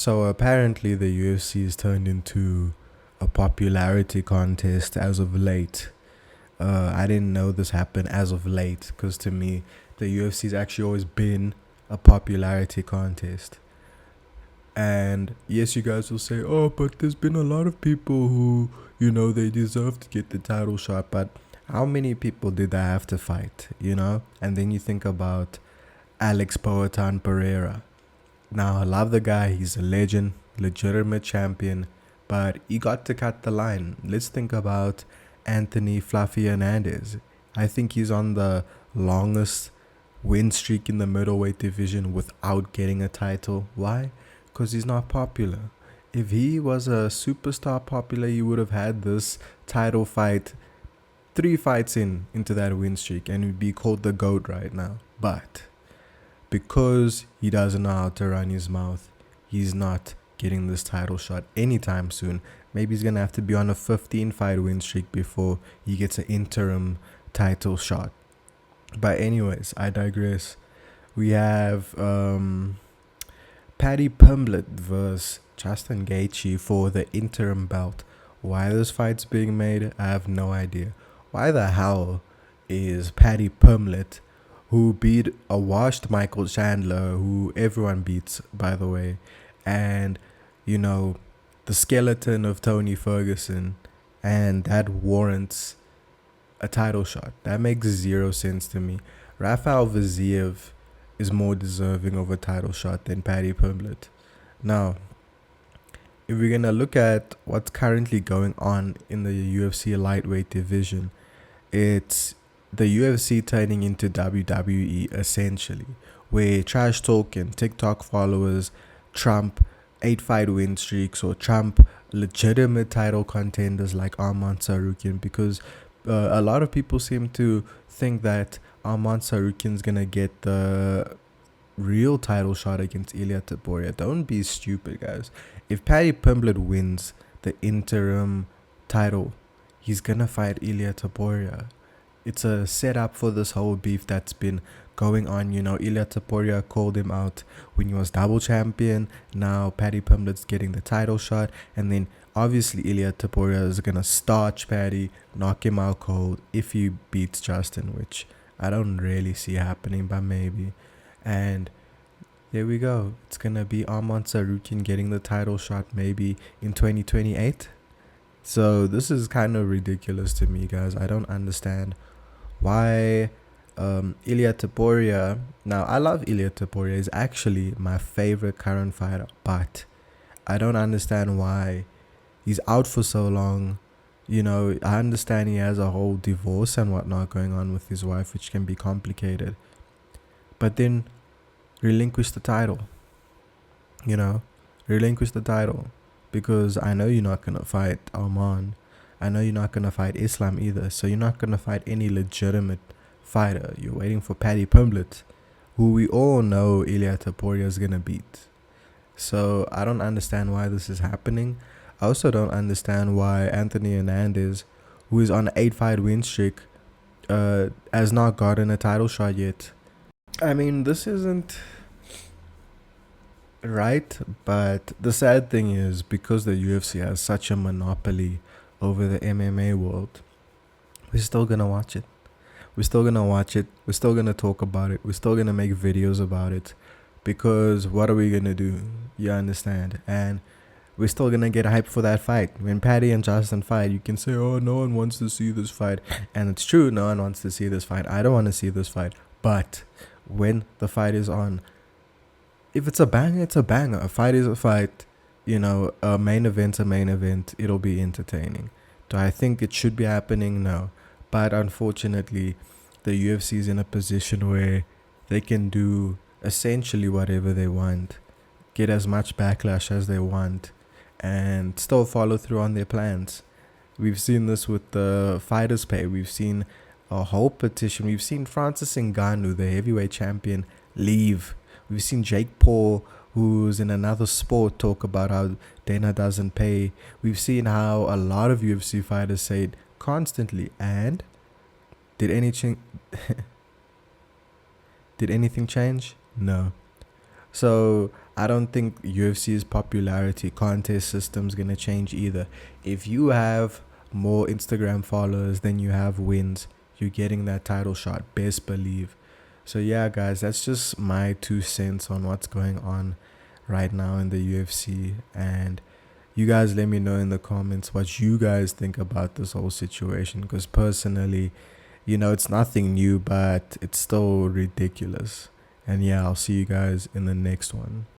So apparently the UFC has turned into a popularity contest as of late. I didn't know this happened as of late because to me, the UFC's actually always been a popularity contest. And yes, you guys will say, oh, but there's been a lot of people who, they deserve to get the title shot. But how many people did they have to fight? And then you think about Alex Poatan Pereira. Now, I love the guy. He's a legend, legitimate champion, but he got to cut the line. Let's think about Anthony Fluffy Hernandez. I think he's on the longest win streak in the middleweight division without getting a title. Why? Because he's not popular. If he was a superstar popular, he would have had this title fight 3 fights into that win streak and he'd be called the GOAT right now. But because he doesn't know how to run his mouth, he's not getting this title shot anytime soon. Maybe he's going to have to be on a 15-fight win streak before he gets an interim title shot. But anyways, I digress. We have Paddy Pimblett versus Justin Gaethje for the interim belt. Why this fight's being made, I have no idea. Why the hell is Paddy Pimblett, who beat a washed Michael Chandler, who everyone beats, by the way, and, the skeleton of Tony Ferguson, and that warrants a title shot? That makes zero sense to me. Rafael Vaziev is more deserving of a title shot than Paddy Pimblett. Now, if we're going to look at what's currently going on in the UFC lightweight division, it's the UFC turning into WWE essentially, where trash talk and TikTok followers trump 8-fight win streaks or trump legitimate title contenders like Arman Tsarukyan, because a lot of people seem to think that Arman Tsarukyan's gonna get the real title shot against Ilia Topuria. Don't be stupid, guys. If Paddy Pimblett wins the interim title, he's gonna fight Ilia Topuria. It's a setup for this whole beef that's been going on. Ilia Topuria called him out when he was double champion. Now Paddy Pimblett's getting the title shot, and then obviously Ilia Topuria is gonna starch Paddy, knock him out cold if he beats Justin, which I don't really see happening, but maybe. And there we go. It's gonna be Arman Tsarukyan getting the title shot maybe in 2028. So this is kind of ridiculous to me, guys. I don't understand why Ilia Topuria. Now, I love Ilia Topuria. He's actually my favorite current fighter, but I don't understand why he's out for so long. I understand he has a whole divorce and whatnot going on with his wife, which can be complicated. But then relinquish the title. Relinquish the title. Because I know you're not going to fight Arman. I know you're not going to fight Islam either. So you're not going to fight any legitimate fighter. You're waiting for Paddy Pimblett, who we all know Ilia Topuria is going to beat. So I don't understand why this is happening. I also don't understand why Anthony Hernandez, who is on an 8-fight win streak, has not gotten a title shot yet. I mean, this isn't right, but the sad thing is, because the UFC has such a monopoly over the MMA world, we're still gonna watch it. We're still gonna watch it. We're still gonna talk about it. We're still gonna make videos about it, because what are we gonna do? You understand? And we're still gonna get hyped for that fight. When Paddy and Justin fight, you can say, oh, no one wants to see this fight, and it's true, no one wants to see this fight. I don't want to see this fight, but when the fight is on, if it's a banger, it's a banger. A fight is a fight. A main event's a main event. It'll be entertaining. Do I think it should be happening? No. But unfortunately, the UFC is in a position where they can do essentially whatever they want, get as much backlash as they want, and still follow through on their plans. We've seen this with the fighters' pay. We've seen a whole petition. We've seen Francis Ngannou, the heavyweight champion, leave. We've seen Jake Paul, who's in another sport, talk about how Dana doesn't pay. We've seen how a lot of UFC fighters say it constantly. And did anything did anything change? No. So I don't think UFC's popularity contest system's gonna change either. If you have more Instagram followers than you have wins, you're getting that title shot, best believe. So yeah, guys, that's just my 2 cents on what's going on right now in the UFC. And you guys let me know in the comments what you guys think about this whole situation. Because personally, it's nothing new, but it's still ridiculous. And yeah, I'll see you guys in the next one.